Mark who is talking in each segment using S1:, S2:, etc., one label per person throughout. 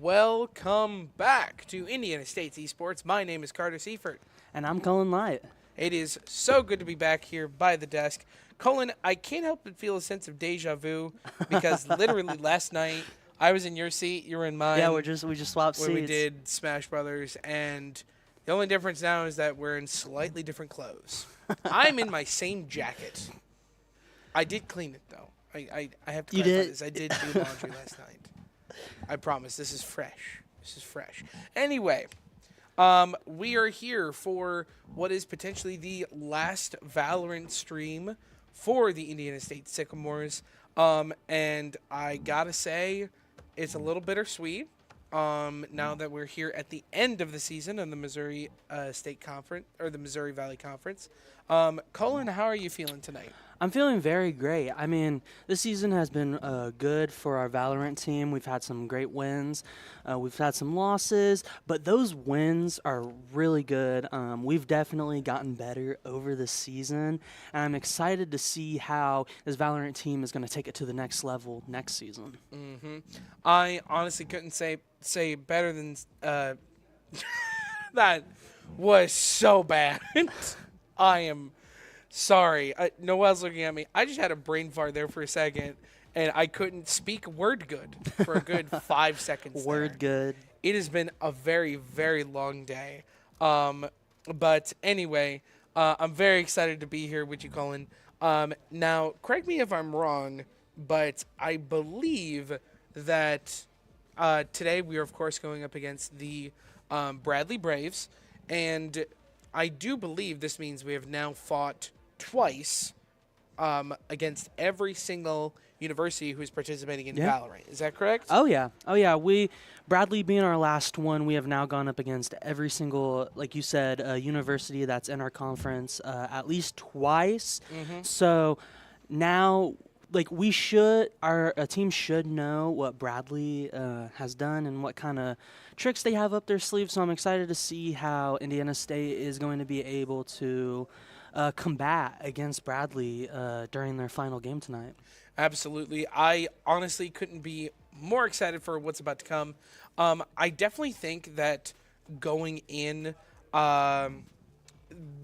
S1: Welcome back to Indiana State's Esports. My name is Carter Seifert.
S2: And I'm Colin Light.
S1: It is so good to be back here by the desk. Colin, I can't help but feel a sense of deja vu because literally last night I was in your seat, you were in mine.
S2: Yeah, we just swapped
S1: when
S2: seats.
S1: we did Smash Brothers, and the only difference now is that we're in slightly different clothes. I'm in my same jacket. I did clean it though. I have to clarify this. I did do laundry last night. I promise. This is fresh. Anyway, we are here for what is potentially the last Valorant stream for the Indiana State Sycamores. And I gotta say, it's a little bittersweet. Now that we're here at the end of the season of the Missouri State Conference or the Missouri Valley Conference. Colin, how are you feeling tonight?
S2: I'm feeling very great. I mean, this season has been good for our Valorant team. We've had some great wins. We've had some losses, but those wins are really good. We've definitely gotten better over the season, and I'm excited to see how this Valorant team is going to take it to the next level next season.
S1: Mm-hmm. I honestly couldn't say better than that was so bad. I am sorry. Noel's looking at me. I just had a brain fart there for a second, and I couldn't speak word good for a good 5 seconds.
S2: Word good.
S1: It has been a very, very long day. But anyway, I'm very excited to be here with you, Colin. Now, correct me if I'm wrong, but I believe that today we are, of course, going up against the Bradley Braves, and I do believe this means we have now fought twice against every single university who's participating in Valorant. Is that correct?
S2: Oh yeah. Bradley being our last one, we have now gone up against every single, like you said, university that's in our conference at least twice.
S1: Mm-hmm.
S2: So now, like, our team should know what Bradley has done and what kind of tricks they have up their sleeve. So I'm excited to see how Indiana State is going to be able to combat against Bradley during their final game tonight.
S1: Absolutely. I honestly couldn't be more excited for what's about to come. I definitely think that going in,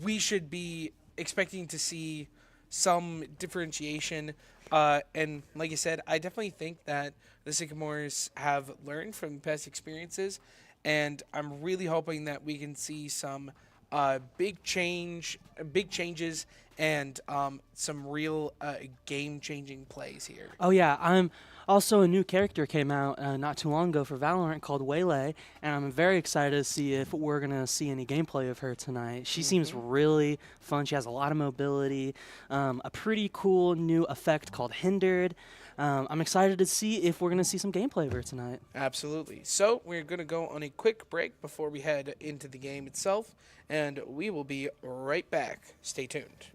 S1: we should be expecting to see some differentiation. And like I said, I definitely think that the Sycamores have learned from past experiences, and I'm really hoping that we can see some big changes and some real game-changing plays here.
S2: Oh yeah, also a new character came out not too long ago for Valorant called Waylay, and I'm very excited to see if we're going to see any gameplay of her tonight. She seems really fun. She has a lot of mobility, a pretty cool new effect called Hindered. I'm excited to see if we're going to see some gameplay of her tonight.
S1: Absolutely. So we're going to go on a quick break before we head into the game itself, and we will be right back. Stay tuned.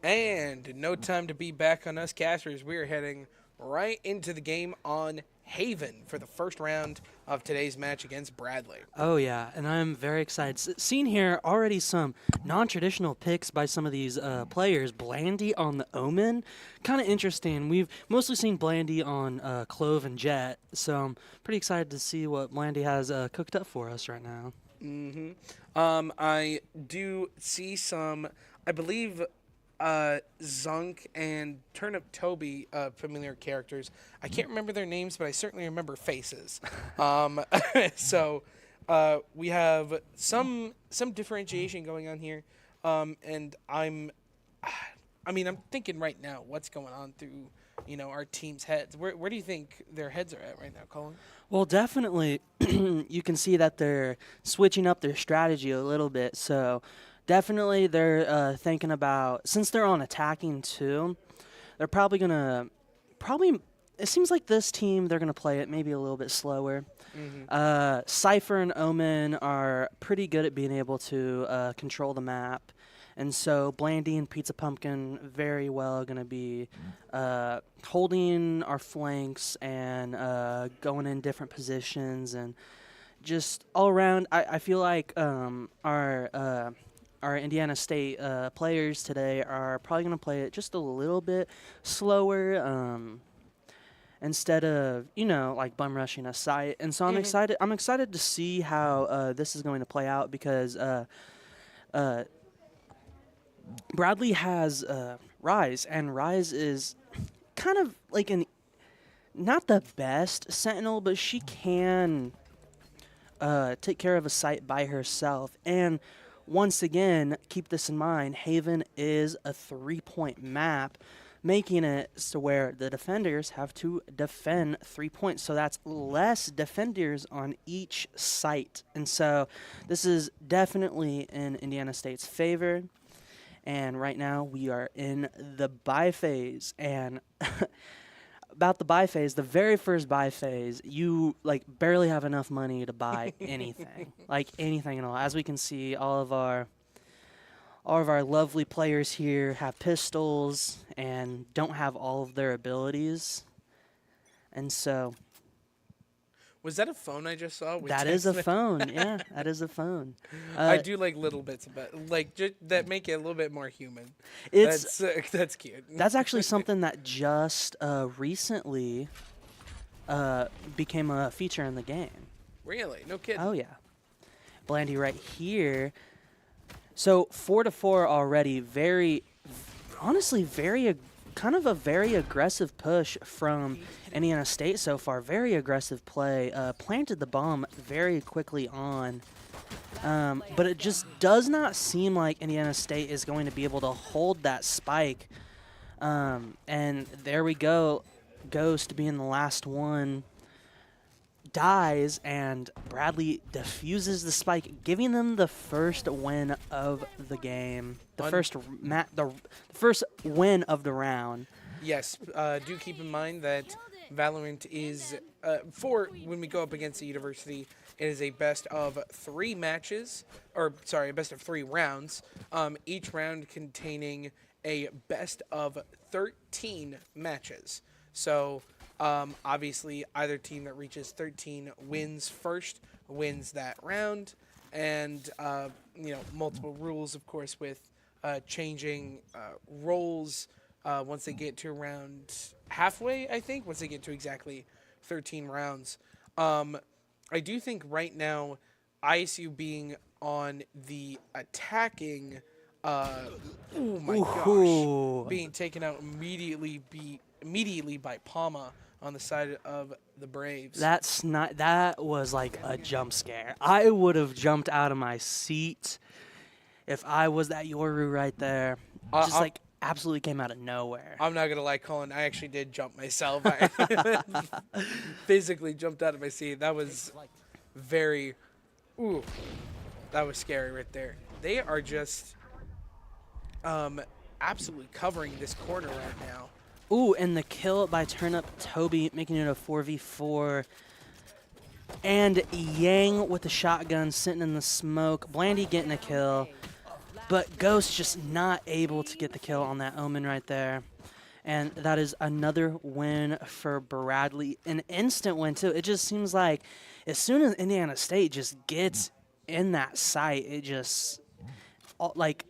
S1: And no time to be back on us casters. We are heading right into the game on Haven for the first round of today's match against Bradley.
S2: Oh, yeah, and I'm very excited. Seen here already some non-traditional picks by some of these players. Blandy on the Omen, kind of interesting. We've mostly seen Blandy on Clove and Jet, so I'm pretty excited to see what Blandy has cooked up for us right now.
S1: I do see some, I believe, Zunk and Turnip Toby familiar characters. I can't remember their names, but I certainly remember faces. So we have some differentiation going on here, and I'm thinking right now what's going on through our team's heads. Where do you think their heads are at right now, Colin?
S2: Well, definitely, you can see that they're switching up their strategy a little bit. So definitely they're thinking about, since they're on attacking too, they're probably going to, it seems like this team, they're going to play it maybe a little bit slower. Cypher and Omen are pretty good at being able to control the map. And so Blandy and Pizza Pumpkin very well going to be holding our flanks and going in different positions. And just all around, I feel like our Indiana State players today are probably going to play it just a little bit slower instead of, like bum rushing a site. And so I'm excited. I'm excited to see how this is going to play out because Bradley has Rise, and Rise is kind of like not the best Sentinel, but she can take care of a site by herself. And once again, keep this in mind, Haven is a 3-point map, making it to where the defenders have to defend 3 points. So that's less defenders on each site. And so this is definitely in Indiana State's favor. And right now we are in the buy phase. And about the buy phase, the very first buy phase, you barely have enough money to buy anything, anything at all. As we can see, all of our lovely players here have pistols and don't have all of their abilities. And so
S1: was that a phone I just saw?
S2: That is a phone. Yeah, that is a phone.
S1: I do like little bits of it, that make it a little bit more human. That's cute.
S2: That's actually something that just recently became a feature in the game.
S1: Really? No kidding.
S2: Oh yeah, Blandy right here. So 4-4 already. Honestly, kind of a very aggressive push from Indiana State so far. Very aggressive play. Planted the bomb very quickly on. But it just does not seem like Indiana State is going to be able to hold that spike. And there we go. Ghost being the last one dies, and Bradley defuses the spike, giving them the first win of the game. The first win of the round.
S1: Yes, do keep in mind that Valorant is, when we go up against the university, it is a best of 3 matches, a best of 3 rounds, each round containing a best of 13 matches. So, obviously, either team that reaches 13 wins first wins that round, and, multiple rules, of course, with changing roles once they get to around halfway, I think, once they get to exactly 13 rounds. I do think right now, ISU being on the attacking, oh my gosh, being taken out immediately by Palma on the side of the Braves.
S2: That was like a jump scare. I would have jumped out of my seat if I was that Yoru right there. Absolutely came out of nowhere.
S1: I'm not going to lie, Colin. I actually did jump myself. I physically jumped out of my seat. That was that was scary right there. They are just absolutely covering this corner right now.
S2: Ooh, and the kill by Turnip Toby, making it a 4v4. And Yang with the shotgun sitting in the smoke. Blandy getting a kill. But Ghost just not able to get the kill on that Omen right there. And that is another win for Bradley. An instant win, too. It just seems like as soon as Indiana State just gets in that site, it just, like,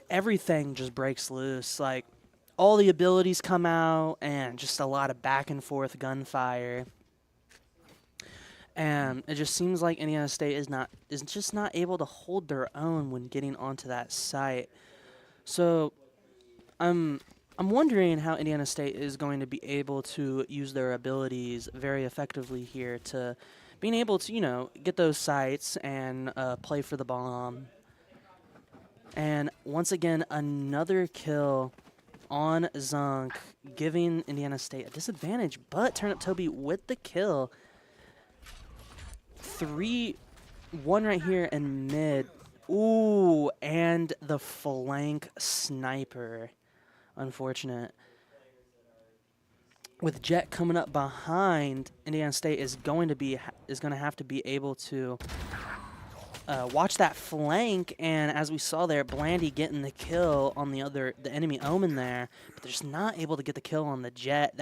S2: everything just breaks loose. Like, all the abilities come out and just a lot of back and forth gunfire. And it just seems like Indiana State is just not able to hold their own when getting onto that site. So I'm wondering how Indiana State is going to be able to use their abilities very effectively here to being able to, get those sites and play for the bomb. And once again, another kill on Zunk, giving Indiana State a disadvantage, but Turnip Toby with the kill. 3-1 right here in mid. Ooh, and the flank sniper. Unfortunate. With Jet coming up behind, Indiana State is going to have to be able to watch that flank, and as we saw there, Blandy getting the kill on the enemy Omen there, but they're just not able to get the kill on the Jet.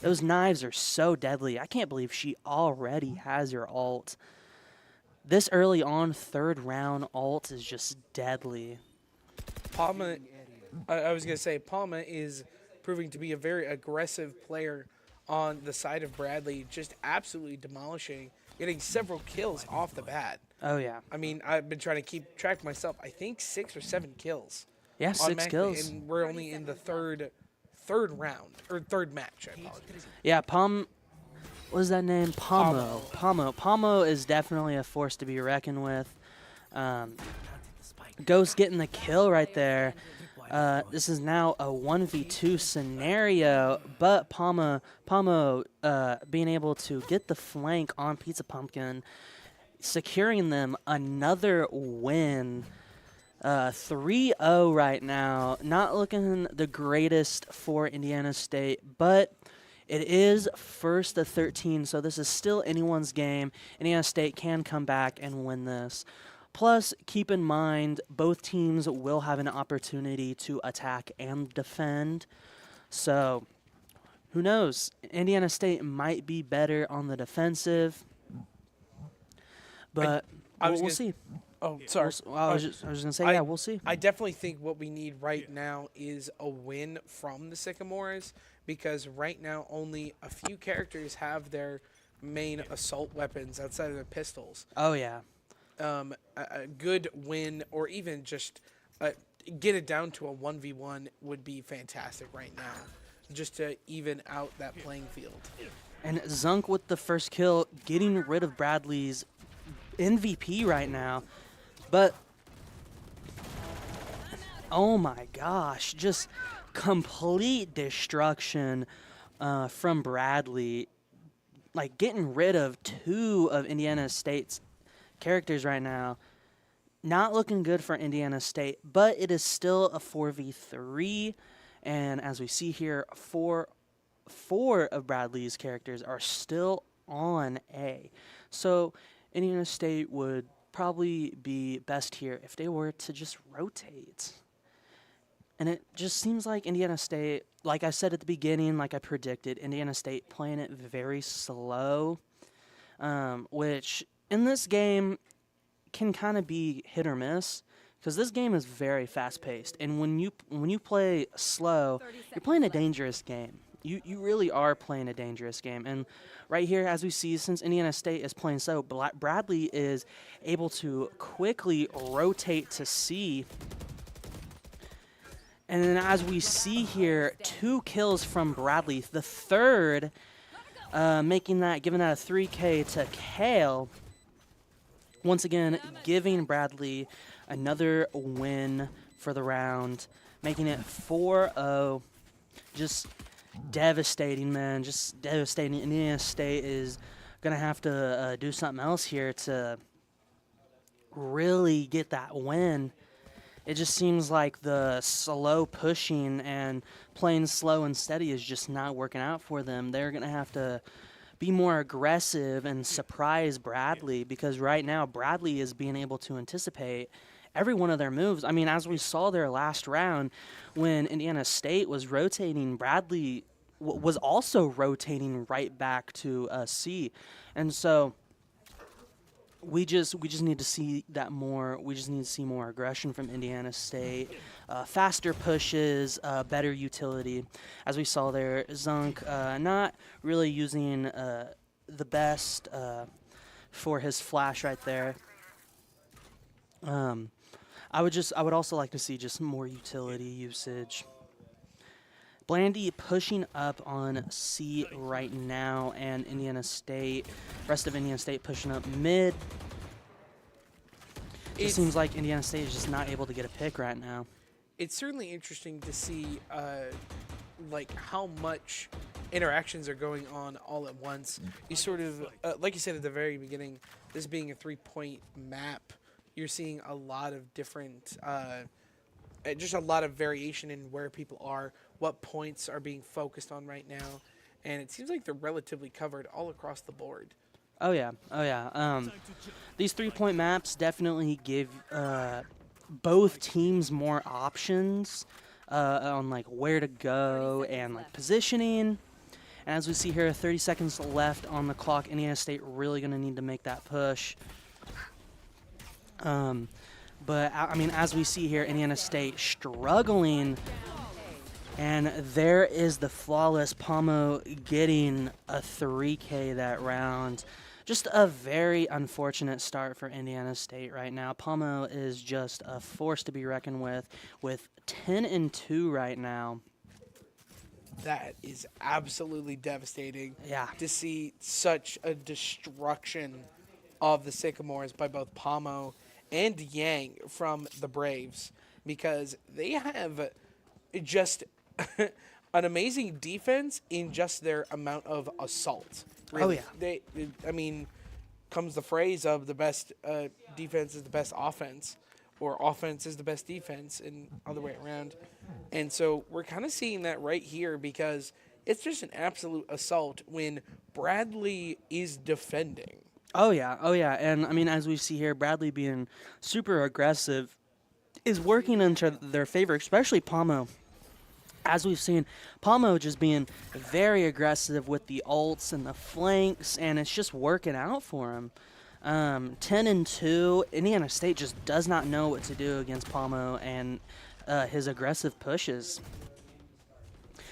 S2: Those knives are so deadly. I can't believe she already has her ult. This early on, third round ult is just deadly.
S1: Palma, I was going to say, Palma is proving to be a very aggressive player on the side of Bradley, just absolutely demolishing, getting several kills off the bat.
S2: Oh, yeah.
S1: I mean, I've been trying to keep track myself. I think 6 or 7 kills.
S2: Yeah, 6 kills.
S1: And we're only in the third round, or third match, I apologize.
S2: Yeah, what is that name? Pomo is definitely a force to be reckoned with. Ghost getting the kill right there. This is now a 1v2 scenario, but Pomo being able to get the flank on Pizza Pumpkin, securing them another win. 3-0 right now. Not looking the greatest for Indiana State, but it is first to 13, so this is still anyone's game. Indiana State can come back and win this. Plus, keep in mind, both teams will have an opportunity to attack and defend. So, who knows? Indiana State might be better on the defensive, but we'll see.
S1: Oh, sorry.
S2: I was just going to say, we'll see.
S1: I definitely think what we need right now is a win from the Sycamores, because right now only a few characters have their main assault weapons outside of their pistols.
S2: Oh, yeah.
S1: A good win, or even just get it down to a 1v1 would be fantastic right now, just to even out that playing field.
S2: And Zunk with the first kill, getting rid of Bradley's MVP right now. But, oh my gosh, just complete destruction from Bradley. Like, getting rid of 2 of Indiana State's characters right now. Not looking good for Indiana State, but it is still a 4v3. And as we see here, four of Bradley's characters are still on A. So Indiana State would probably be best here if they were to just rotate. And it just seems like Indiana State, like I said at the beginning, like I predicted, Indiana State playing it very slow, which in this game can kind of be hit or miss, because this game is very fast-paced. And when you play slow, you're playing a dangerous game. You really are playing a dangerous game. And right here, as we see, since Indiana State is playing slow, Bradley is able to quickly rotate to C. And then as we see here, 2 kills from Bradley. The third, giving that a 3K to Kale. Once again, giving Bradley another win for the round, making it 4-0. Just devastating, man. Just devastating. Indiana State is going to have to do something else here to really get that win. It just seems like the slow pushing and playing slow and steady is just not working out for them. They're going to have to be more aggressive and surprise Bradley, because right now Bradley is being able to anticipate every one of their moves. I mean, as we saw their last round, when Indiana State was rotating, Bradley was also rotating right back to C, and so we just need to see that more. We just need to see more aggression from Indiana State, faster pushes, better utility. As we saw there, Zunk not really using the best for his flash right there. I would also like to see just more utility usage. Blandy pushing up on C right now, and rest of Indiana State pushing up mid. It seems like Indiana State is just not able to get a pick right now.
S1: It's certainly interesting to see like how much interactions are going on all at once. You sort of, like you said at the very beginning, this being a 3-point map, you're seeing a lot of different, just a lot of variation in where people are, what points are being focused on right now, and it seems like they're relatively covered all across the board.
S2: Oh yeah. These 3-point maps definitely give both teams more options on like where to go and like positioning. And as we see here, 30 seconds left on the clock. Indiana State really going to need to make that push. But I mean, as we see here, Indiana State struggling. And there is the flawless Pomo getting a 3K that round. Just a very unfortunate start for Indiana State right now. Pomo is just a force to be reckoned with 10-2 right now.
S1: That is absolutely devastating.
S2: Yeah.
S1: To see such a destruction of the Sycamores by both Pomo and Yang from the Braves, because they have just an amazing defense in just their amount of assault. Really.
S2: Oh, yeah.
S1: I mean, comes the phrase of the best defense is the best offense, or offense is the best defense, and other way around. And so we're kind of seeing that right here, because it's just an absolute assault when Bradley is defending.
S2: Oh, yeah. And, I mean, as we see here, Bradley being super aggressive is working into their favor, especially Pomo. As we've seen, Pomo just being very aggressive with the ults and the flanks, and it's just working out for him. 10-2, Indiana State just does not know what to do against Pomo and his aggressive pushes.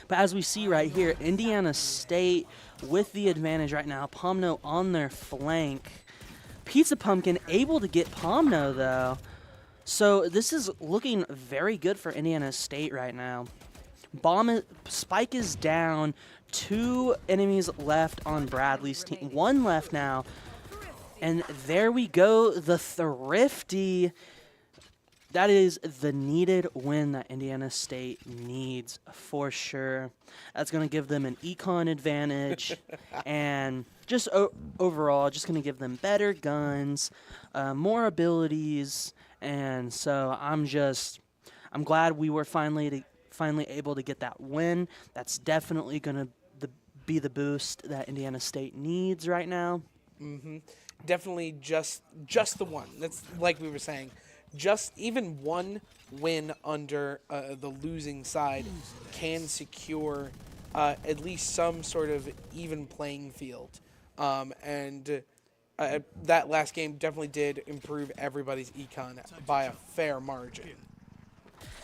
S2: But as we see right here, Indiana State with the advantage right now. Pomno on their flank. Pizza Pumpkin able to get Pomno, though. So this is looking very good for Indiana State right now. Spike is down. 2 enemies left on Bradley's team. 1 left now. And there we go. The Thrifty. That is the needed win that Indiana State needs for sure. That's going to give them an econ advantage. And just overall, just going to give them better guns, more abilities. And so I'm glad we were finally able to get that win. That's definitely going to be the boost that Indiana State needs right now.
S1: Mm-hmm. Definitely just the one. That's like we were saying. Just even one win under the losing side can secure at least some sort of even playing field. And that last game definitely did improve everybody's econ by a fair margin.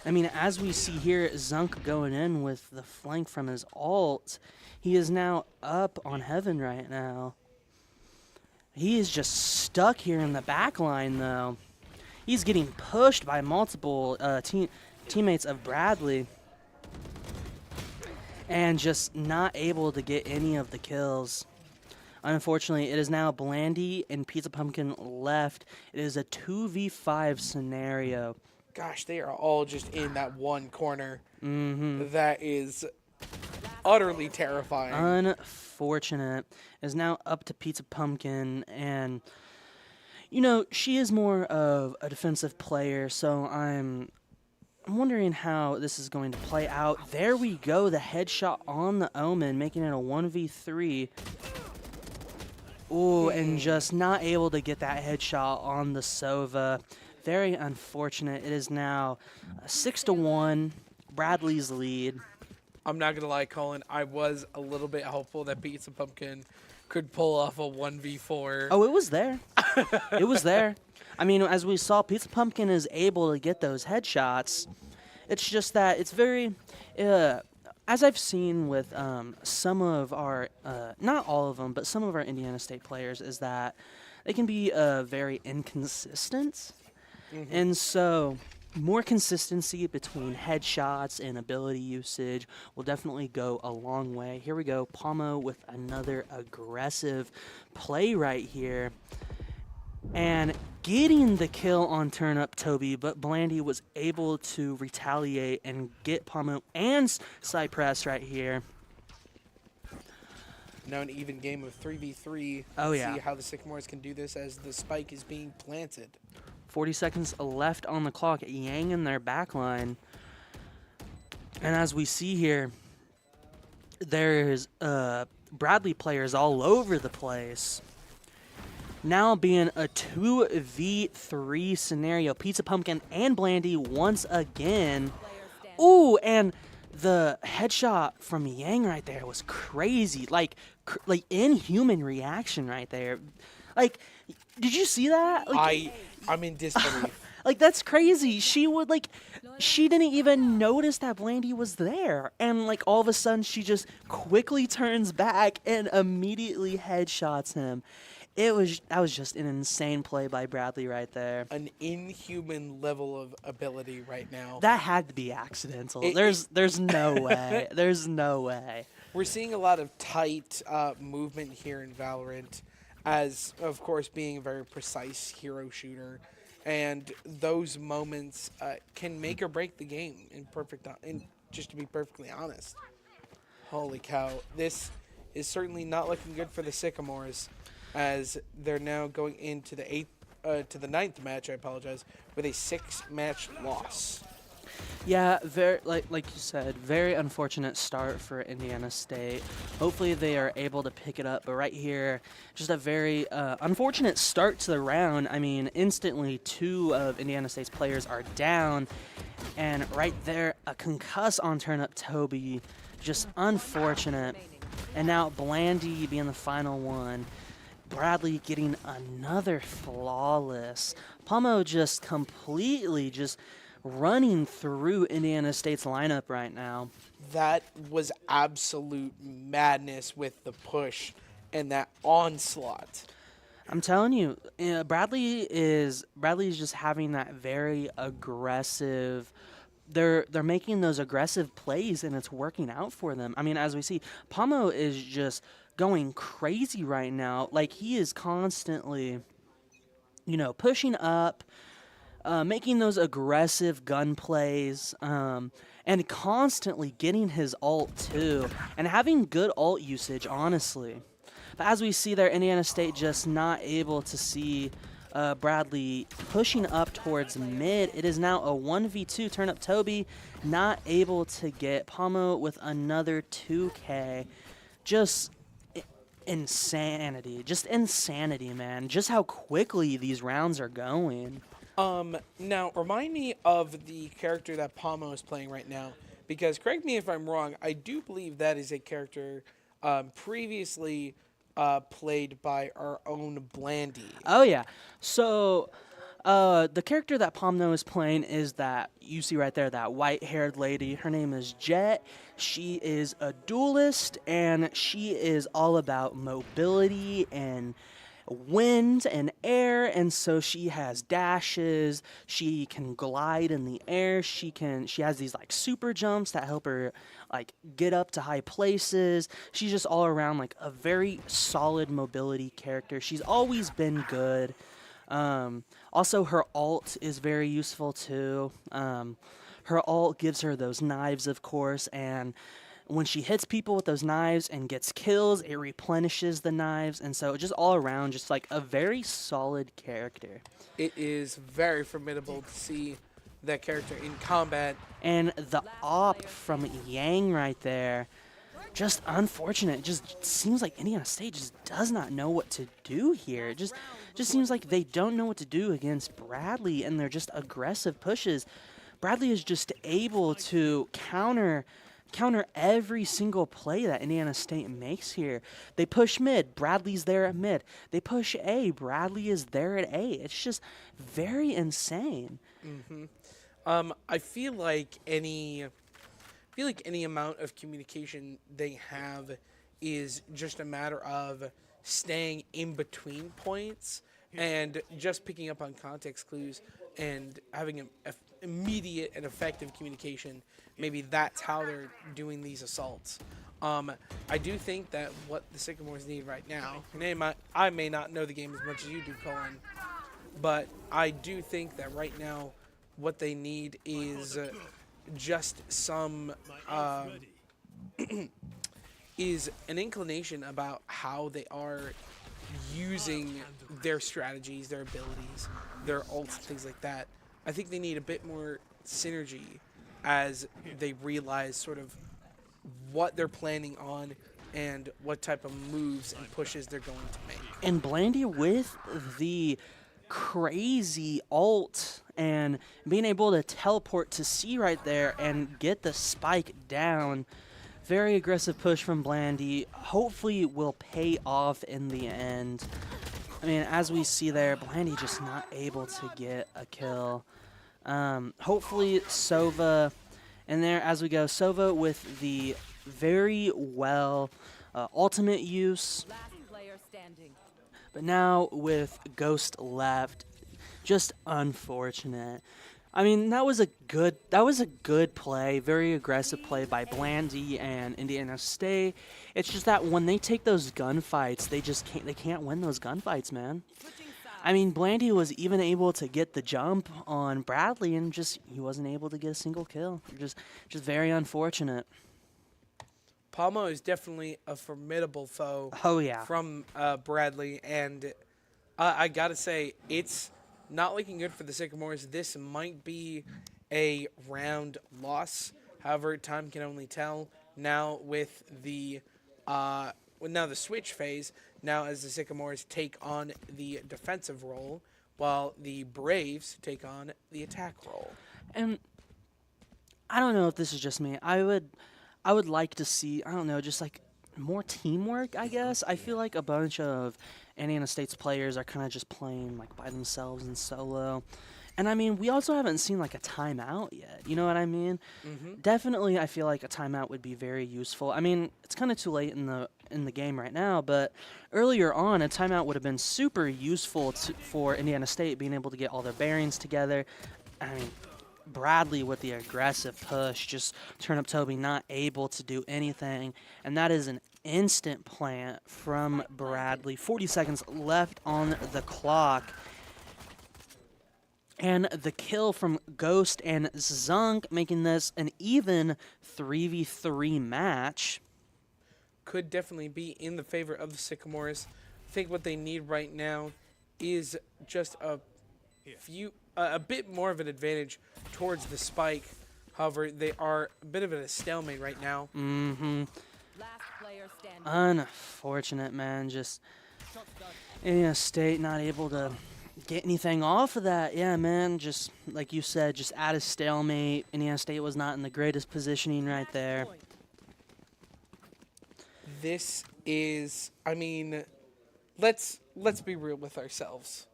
S2: I mean, as we see here, Zunk going in with the flank from his ult. He is now up on Heaven right now. He is just stuck here in the back line, though. He's getting pushed by multiple teammates of Bradley and just not able to get any of the kills. Unfortunately, it is now Blandy and Pizza Pumpkin left. It is a 2v5 scenario.
S1: Gosh, they are all just in that one corner.
S2: Mm-hmm.
S1: That is utterly terrifying.
S2: Unfortunate. It is now up to Pizza Pumpkin, and you know, she is more of a defensive player, so I'm wondering how this is going to play out. There we go, the headshot on the Omen, making it a 1v3. Ooh, and just not able to get that headshot on the Sova. very unfortunate. It is now 6-1, Bradley's lead.
S1: I'm not gonna lie, Colin. I was a little bit hopeful that Pizza Pumpkin could pull off a 1v4.
S2: Oh, it was there. It was there. I mean, as we saw, Pizza Pumpkin is able to get those headshots. It's just that it's very, as I've seen with some of our, not all of them, but some of our Indiana State players, is that they can be very inconsistent.
S1: Mm-hmm.
S2: And so more consistency between headshots and ability usage will definitely go a long way. Here we go, Palmo with another aggressive play right here. And getting the kill on Turnip Toby, but Blandy was able to retaliate and get Palmo and Cypress right here.
S1: Now an even game of 3v3.
S2: Oh, yeah.
S1: See how the Sycamores can do this as the spike is being planted.
S2: 40 seconds left on the clock. Yang in their back line. And as we see here, there's Bradley players all over the place. Now being a 2v3 scenario. Pizza Pumpkin and Blandy once again. Ooh, and the headshot from Yang right there was crazy. Like inhuman reaction right there. Like, did you see that? Like,
S1: I'm in disbelief.
S2: Like, that's crazy. She didn't even notice that Blandy was there. And, like, all of a sudden, she just quickly turns back and immediately headshots him. That was just an insane play by Bradley right there.
S1: An inhuman level of ability right now.
S2: That had to be accidental. There's no way. There's no way.
S1: We're seeing a lot of tight movement here in Valorant, as, of course, being a very precise hero shooter. And those moments can make or break the game, just to be perfectly honest. Holy cow. This is certainly not looking good for the Sycamores, as they're now going into the ninth match, with a 6-match loss.
S2: Yeah, very like you said, very unfortunate start for Indiana State. Hopefully they are able to pick it up, but right here, just a very unfortunate start to the round. I mean, instantly 2 of Indiana State's players are down, and right there, a concuss on Turnip Toby, just unfortunate. And now Blandy being the final one. Bradley getting another flawless. Palmo just completely just running through Indiana State's lineup right now.
S1: That was absolute madness with the push and that onslaught.
S2: I'm telling you, Bradley is just having that very aggressive. They're making those aggressive plays and it's working out for them. I mean, as we see, Palmo is just going crazy right now. Like, he is constantly, pushing up, making those aggressive gun plays, and constantly getting his ult too, and having good ult usage, honestly. But as we see there, Indiana State just not able to see Bradley pushing up towards mid. It is now a 1v2. Turnip Toby not able to get Palmo with another 2K. Just insanity. Just insanity, man. Just how quickly these rounds are going.
S1: Now, remind me of the character that Palmo is playing right now, because correct me if I'm wrong, I do believe that is a character previously played by our own Blandy.
S2: Oh, yeah. So, the character that Palmo is playing is that, you see right there, that white-haired lady. Her name is Jet. She is a duelist, and she is all about mobility and wind and air, and so she has dashes, she can glide in the air, she has these like super jumps that help her like get up to high places. She's just all around like a very solid mobility character. She's always been good. Also her ult is very useful too. Her ult gives her those knives, of course, and when she hits people with those knives and gets kills, it replenishes the knives. And so just all around, just like a very solid character.
S1: It is very formidable to see that character in combat.
S2: And the op from Yang right there. just unfortunate. It just seems like Indiana State just does not know what to do here. It just seems like they don't know what to do against Bradley, and they're just aggressive pushes. Bradley is just able to counter every single play that Indiana State makes here. They push mid, Bradley's there at mid. They push A, Bradley is there at A. It's just very insane.
S1: I feel like any amount of communication they have is just a matter of staying in between points and just picking up on context clues and having an immediate and effective communication. Maybe that's how they're doing these assaults. I do think that what the Sycamores need right now, and I may not know the game as much as you do, Colin, but I do think that right now what they need is just some is an inclination about how they are using their strategies, their abilities, their ults, things like that. I think they need a bit more synergy as they realize sort of what they're planning on and what type of moves and pushes they're going to make.
S2: And Blandy with the crazy ult and being able to teleport to C right there and get the spike down. Very aggressive push from Blandy. Hopefully will pay off in the end. I mean, as we see there, Blandy just not able to get a kill. Hopefully Sova in there as we go. Sova with the very well ultimate use. But now with Ghost left, just unfortunate. I mean, that was a good play, very aggressive play by Blandy and Indiana State. It's just that when they take those gunfights, they can't win those gunfights, man. I mean, Blandy was even able to get the jump on Bradley, and he wasn't able to get a single kill. Just very unfortunate.
S1: Palmo is definitely a formidable foe.
S2: Oh yeah.
S1: From Bradley, and I gotta say, it's not looking good for the Sycamores. This might be a round loss. However, time can only tell. Now with the switch phase, now as the Sycamores take on the defensive role, while the Braves take on the attack role.
S2: And I don't know if this is just me. I would like to see, I don't know, just like more teamwork, I guess. I feel like a bunch of Indiana State's players are kind of just playing like by themselves and solo. And I mean, we also haven't seen like a timeout yet. You know what I mean? Definitely, I feel like a timeout would be very useful. I mean, it's kind of too late in the game right now, but earlier on, a timeout would have been super useful for Indiana State being able to get all their bearings together. I mean, Bradley with the aggressive push, just Turnip Toby not able to do anything, and that is an instant plant from Bradley. 40 seconds left on the clock. And the kill from Ghost and Zunk, making this an even 3v3 match.
S1: Could definitely be in the favor of the Sycamores. I think what they need right now is just a bit more of an advantage towards the spike. However, they are a bit of a stalemate right now.
S2: Unfortunate, man. Just Indiana State not able to get anything off of that. Yeah, man. Just like you said, just at a stalemate. Indiana State was not in the greatest positioning right there.
S1: This is, I mean, let's be real with ourselves.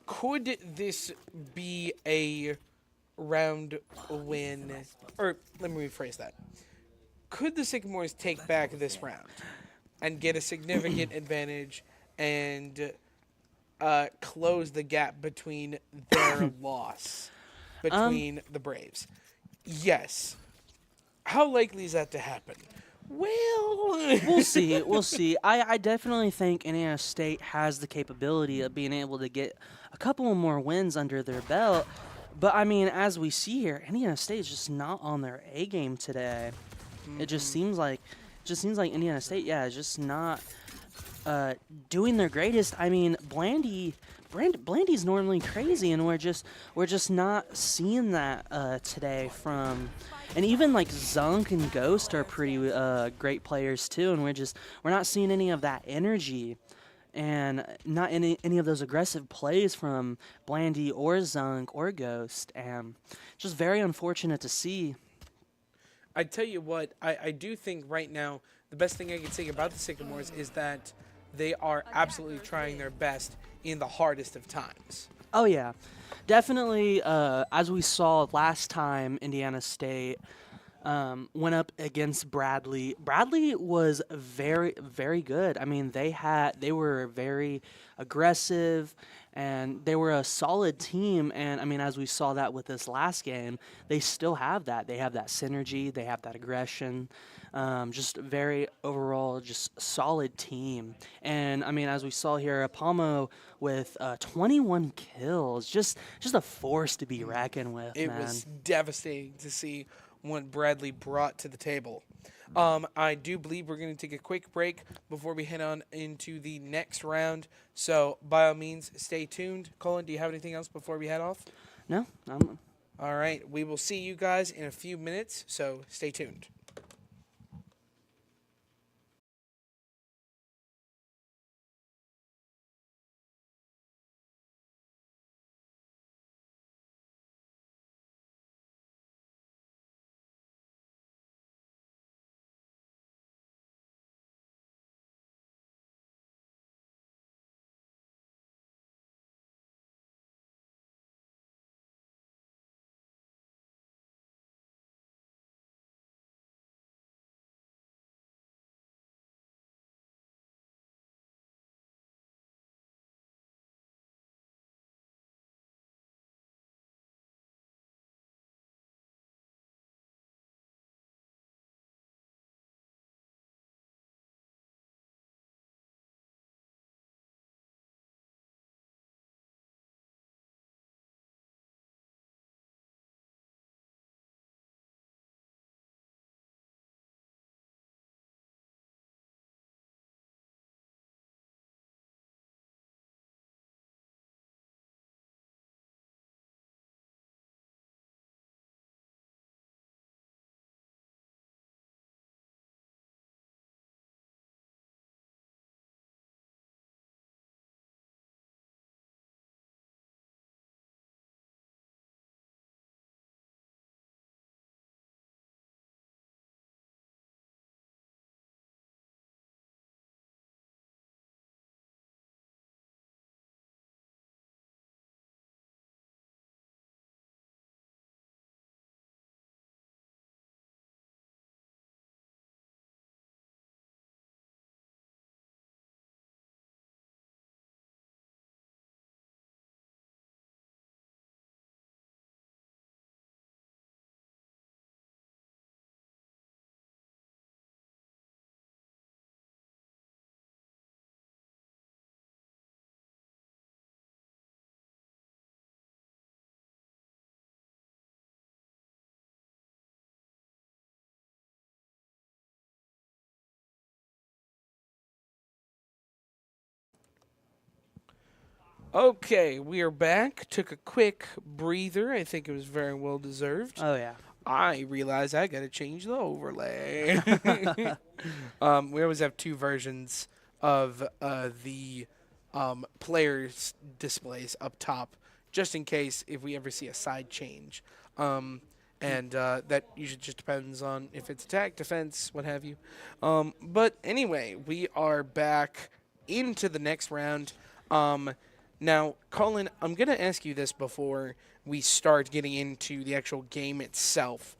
S1: Could this be a round win? Or let me rephrase that. Could the Sycamores take back this round and get a significant advantage and close the gap between their loss between the Braves? Yes. How likely is that to happen? Well,
S2: we'll see. We'll see. I definitely think Indiana State has the capability of being able to get a couple more wins under their belt. But, I mean, as we see here, Indiana State is just not on their A game today. It just seems like Indiana State, is just not doing their greatest. I mean, Blandy Blandy's normally crazy, and we're just not seeing that today from. And even like Zunk and Ghost are pretty great players too, and we're not seeing any of that energy, and not any of those aggressive plays from Blandy or Zunk or Ghost, and just very unfortunate to see.
S1: I tell you what, I do think right now the best thing I can say about the Sycamores is that they are absolutely trying their best in the hardest of times.
S2: Oh yeah, definitely. As we saw last time, Indiana State went up against Bradley. Bradley was very good. I mean, they were very aggressive, and they were a solid team. And I mean, as we saw that with this last game, they still have that. They have that synergy. They have that aggression. Just very overall, just solid team. And I mean, as we saw here, Apamo with 21 kills, just a force to be reckoned with.
S1: It
S2: man.
S1: was devastating to see what Bradley brought to the table. I do believe we're going to take a quick break before we head on into the next round. So by all means, stay tuned. Colin, do you have anything else before we head off?
S2: No,
S1: All right, we will see you guys in a few minutes, so stay tuned. Okay, we are back. Took a quick breather. I think it was very well deserved.
S2: Oh yeah.
S1: I realize I gotta change the overlay. We always have two versions of the players' displays up top, just in case if we ever see a side change. And that usually just depends on if it's attack, defense, what have you. But anyway, we are back into the next round. Now, Colin, I'm going to ask you this before we start getting into the actual game itself.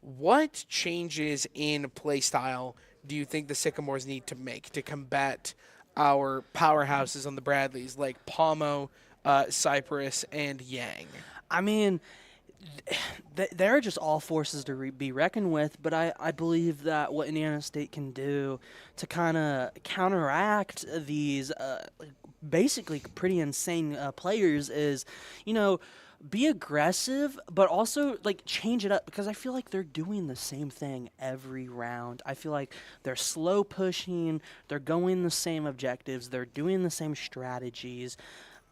S1: What changes in playstyle do you think the Sycamores need to make to combat our powerhouses on the Bradleys like Pomo, Cypress, and Yang?
S2: I mean, they're just all forces to be reckoned with, but I believe that what Indiana State can do to kind of counteract these basically pretty insane players is, be aggressive, but also like change it up, because I feel like they're doing the same thing every round. I feel like they're slow pushing, they're going the same objectives, they're doing the same strategies.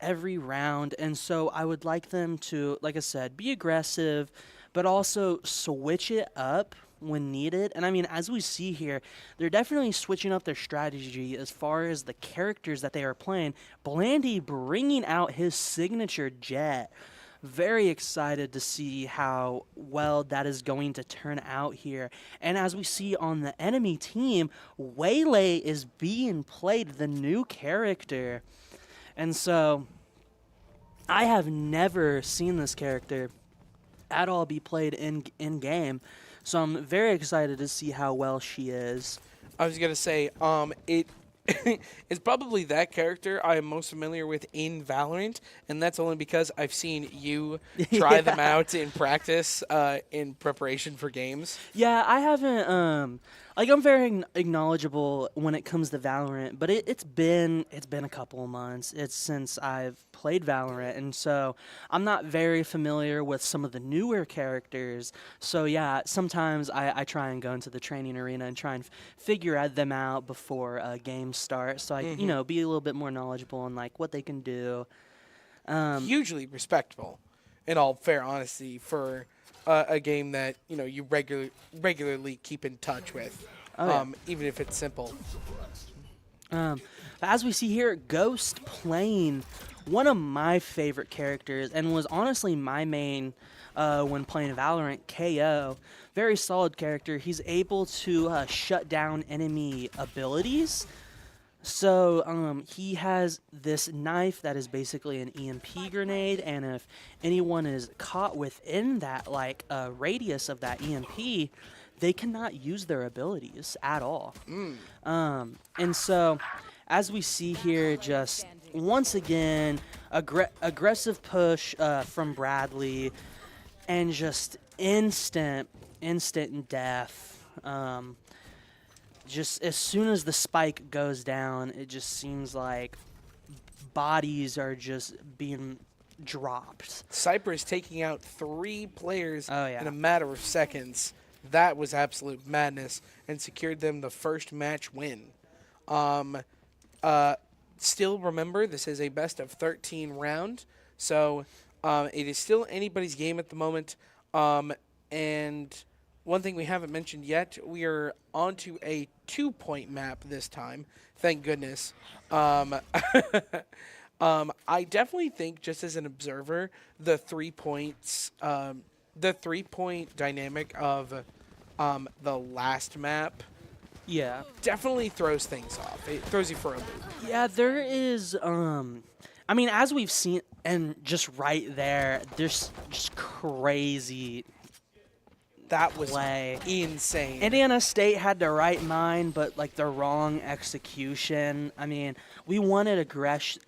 S2: every round. And so I would like them to, like I said, be aggressive, but also switch it up when needed. And I mean, as we see here, they're definitely switching up their strategy as far as the characters that they are playing. Blandy bringing out his signature jet. Very excited to see how well that is going to turn out here. And as we see on the enemy team, Waylay is being played, the new character. And so I have never seen this character at all be played in game. So I'm very excited to see how well she is.
S1: I was gonna say, it's probably that character I am most familiar with in Valorant, and that's only because I've seen you try them out in practice, in preparation for games.
S2: Yeah, I haven't. Like I'm very knowledgeable when it comes to Valorant, but it's been a couple of months. It's since I've played Valorant, and so I'm not very familiar with some of the newer characters. So yeah, sometimes I try and go into the training arena and try and figure them out before games start, so I be a little bit more knowledgeable on like what they can do.
S1: Hugely respectable, in all fair honesty, for a game that you regularly keep in touch with, even if it's simple.
S2: As we see here, Ghost playing one of my favorite characters and was honestly my main when playing Valorant, KO. Very solid character. He's able to shut down enemy abilities. So he has this knife that is basically an EMP grenade, and if anyone is caught within that radius of that EMP, they cannot use their abilities at all. And so, as we see here, just once again, aggressive push from Bradley, and just instant death. Just as soon as the spike goes down, it just seems like bodies are just being dropped.
S1: Cypress taking out 3 players in a matter of seconds. That was absolute madness and secured them the first match win. Still remember, this is a best of 13 round, so it is still anybody's game at the moment. And one thing we haven't mentioned yet, we are onto a 2-point map this time. Thank goodness. I definitely think, just as an observer, the 3 points, the 3-point dynamic of the last map, definitely throws things off. It throws you for a loop.
S2: Yeah, there is. I mean, as we've seen, and just right there, there's just crazy.
S1: That was insane.
S2: Indiana State had the right mind, but like the wrong execution. I mean, we wanted aggression,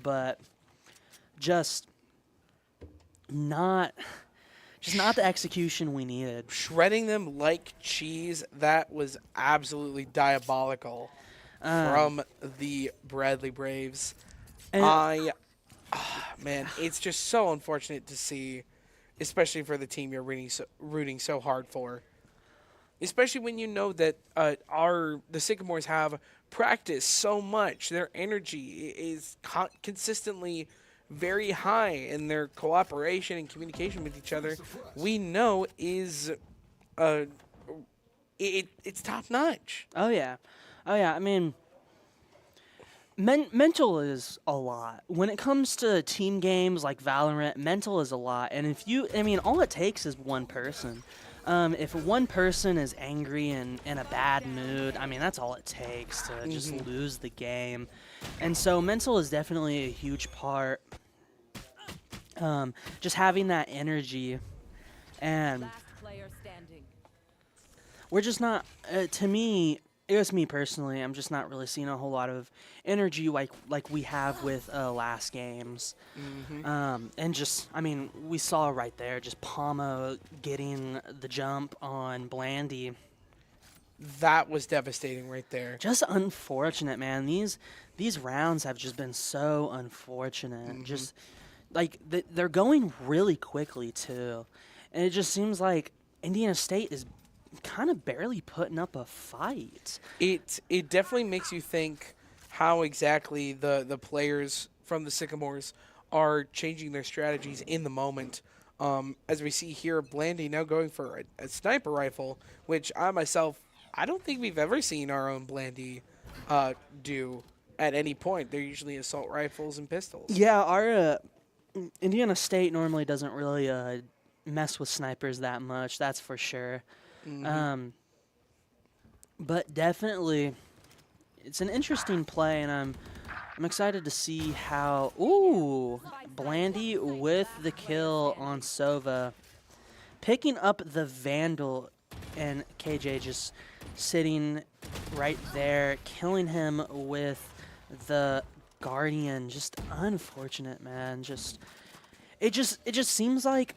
S2: but just not the execution we needed.
S1: Shredding them like cheese. That was absolutely diabolical from the Bradley Braves. Man, it's just so unfortunate to see. Especially for the team you're rooting so hard for. Especially when you know that the Sycamores have practiced so much. Their energy is consistently very high, and their cooperation and communication with each other, we know, is it's top notch.
S2: Oh yeah. I mean, mental is a lot. When it comes to team games like Valorant, mental is a lot. And all it takes is one person. If one person is angry and in a bad mood, I mean, that's all it takes to just lose the game. And so mental is definitely a huge part. Just having that energy. And we're just not, to me, it was me personally, I'm just not really seeing a whole lot of energy like we have with last games. And just, I mean, we saw right there, just Palma getting the jump on Blandy.
S1: That was devastating right there.
S2: Just unfortunate, man. These rounds have just been so unfortunate. Just, like, they're going really quickly, too. And it just seems like Indiana State is kind of barely putting up a fight.
S1: It definitely makes you think how exactly the players from the Sycamores are changing their strategies in the moment. As we see here, Blandy now going for a sniper rifle, which I don't think we've ever seen our own Blandy do at any point. They're usually assault rifles and pistols.
S2: Yeah, our Indiana State normally doesn't really mess with snipers that much. That's for sure.
S1: Mm-hmm.
S2: But definitely, it's an interesting play, and I'm excited to see how. Ooh, Blandy with the kill on Sova, picking up the Vandal, and KJ just sitting right there, killing him with the Guardian. Just unfortunate, man. It just seems like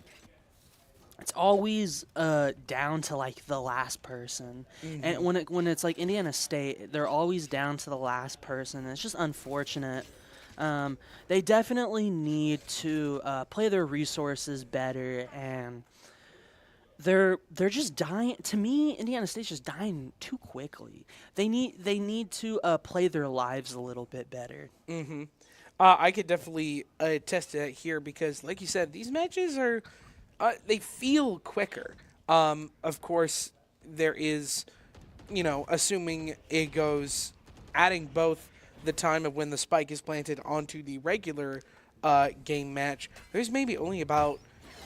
S2: it's always down to like the last person.
S1: Mm-hmm.
S2: And when it's like Indiana State, they're always down to the last person. And it's just unfortunate. They definitely need to play their resources better, and they're just dying. To me, Indiana State's just dying too quickly. They need to play their lives a little bit better.
S1: Mm-hmm. I could definitely attest to that here because, like you said, these matches are they feel quicker. Of course, there is, assuming it goes, adding both the time of when the spike is planted onto the regular game match. There's maybe only about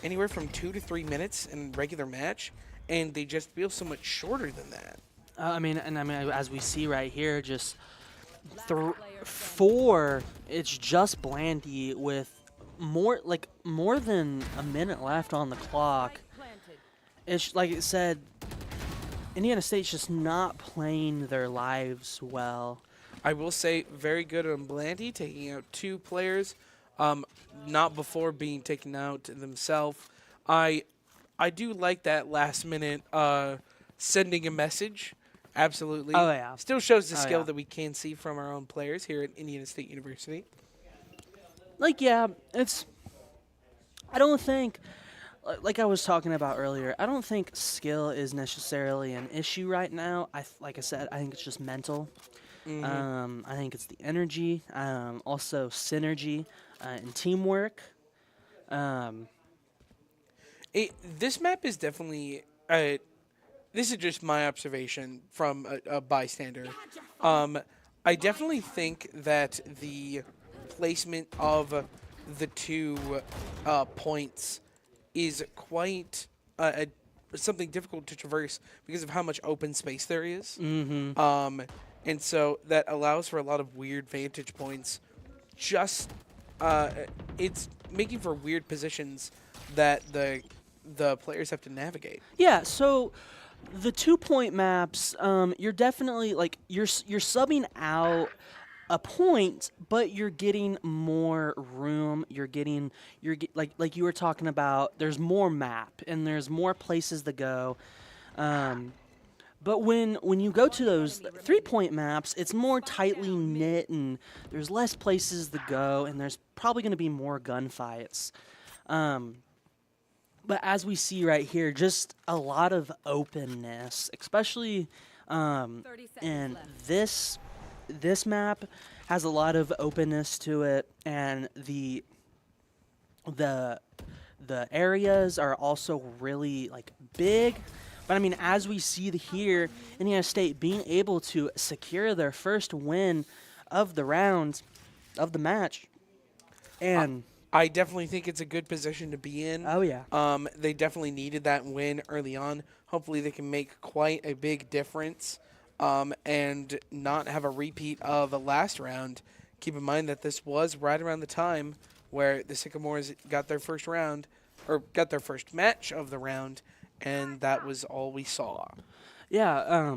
S1: anywhere from 2 to 3 minutes in regular match, and they just feel so much shorter than that.
S2: I mean, as we see right here, just 4. It's just Blandy with more than a minute left on the clock. It's like it said, Indiana State's just not playing their lives well.
S1: I will say very good on Blandy, taking out 2 players, not before being taken out themselves. I do like that last minute sending a message. Absolutely.
S2: Oh, yeah.
S1: Still shows the skill that we can see from our own players here at Indiana State University.
S2: I don't think, like I was talking about earlier, I don't think skill is necessarily an issue right now. Like I said, I think it's just mental.
S1: Mm-hmm.
S2: I think it's the energy, also synergy and teamwork.
S1: This map is definitely, this is just my observation from a bystander. I definitely think that the placement of the 2 points is quite something difficult to traverse because of how much open space there is.
S2: Mm-hmm.
S1: And so that allows for a lot of weird vantage points. Just it's making for weird positions that the players have to navigate.
S2: Yeah, so the 2-point maps, you're definitely you're subbing out a point, but you're getting more room. Like you were talking about, there's more map and there's more places to go. But when you go to those 3-point maps, it's more tightly knit and there's less places to go, and there's probably going to be more gunfights. But as we see right here, just a lot of openness, especially in this map has a lot of openness to it, and the areas are also really big. But I mean, as we see here, Indiana State being able to secure their first win of the round of the match, and
S1: I definitely think it's a good position to be in.
S2: Oh yeah.
S1: They definitely needed that win early on. Hopefully, they can make quite a big difference, and not have a repeat of the last round. Keep in mind that this was right around the time where the Sycamores got their first round, or got their first match of the round, and that was all we saw.
S2: Yeah,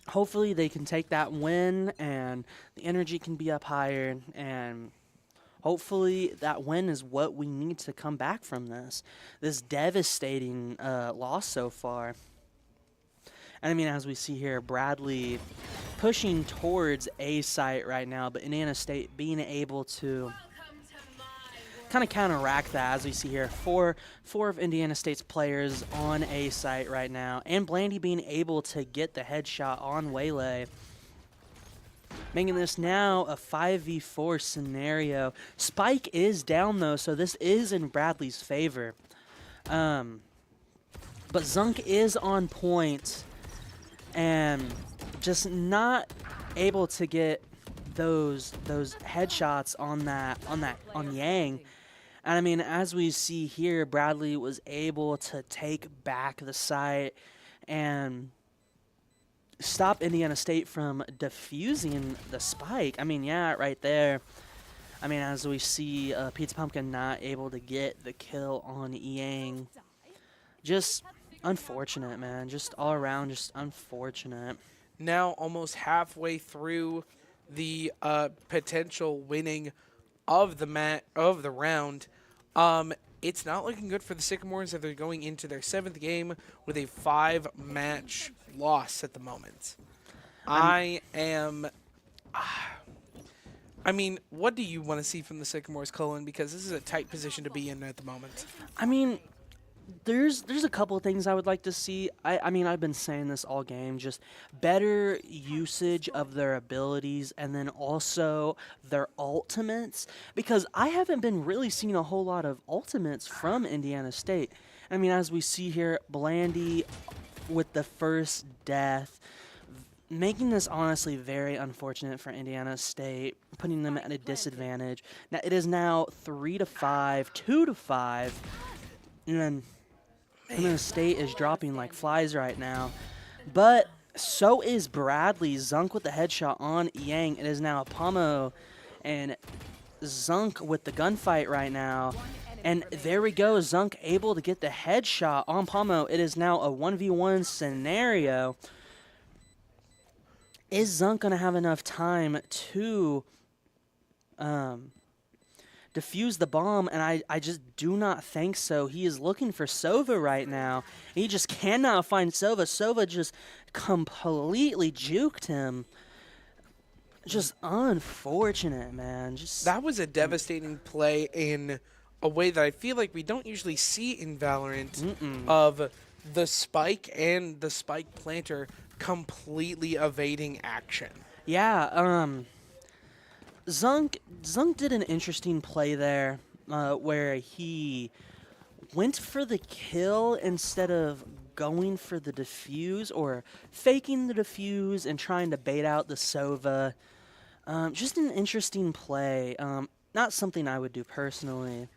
S2: hopefully they can take that win and the energy can be up higher, and hopefully that win is what we need to come back from this devastating loss so far. And I mean, as we see here, Bradley pushing towards A site right now, but Indiana State being able to kind of counteract that, as we see here. Four of Indiana State's players on A site right now, and Blandy being able to get the headshot on Waylay. making this now a 5v4 scenario. Spike is down, though, so this is in Bradley's favor. But Zunk is on point and just not able to get those headshots on Yang. And I mean, as we see here, Bradley was able to take back the site and stop Indiana State from defusing the spike. I mean, yeah, right there. I mean, as we see Pizza Pumpkin not able to get the kill on Yang. Just unfortunate, man. Just all around, just unfortunate.
S1: Now almost halfway through the potential winning of the round. It's not looking good for the Sycamores if they're going into their 7th game with a 5-match loss at the moment. I mean, what do you want to see from the Sycamores, Cullen? Because this is a tight position to be in at the moment.
S2: I mean, there's a couple of things I would like to see. I mean, I've been saying this all game, just better usage of their abilities and then also their ultimates, because I haven't been really seeing a whole lot of ultimates from Indiana State. I mean, as we see here, Blandy with the first death, making this honestly very unfortunate for Indiana State, putting them at a disadvantage. Now, it is now 3-5, 2-5, and then Indiana State is dropping like flies right now. But so is Bradley. Zunk with the headshot on Yang. It is now Pomo and Zunk with the gunfight right now. And there we go. Zunk able to get the headshot on Pomo. It is now a 1v1 scenario. Is Zunk going to have enough time to defuse the bomb? And I just do not think so. He is looking for Sova right now. He just cannot find Sova. Sova just completely juked him. Just unfortunate, man.
S1: That was a devastating play in a way that I feel like we don't usually see in Valorant, of the spike and the spike planter completely evading action.
S2: Yeah, Zunk did an interesting play there, where he went for the kill instead of going for the defuse or faking the defuse and trying to bait out the Sova. Just an interesting play. Not something I would do personally,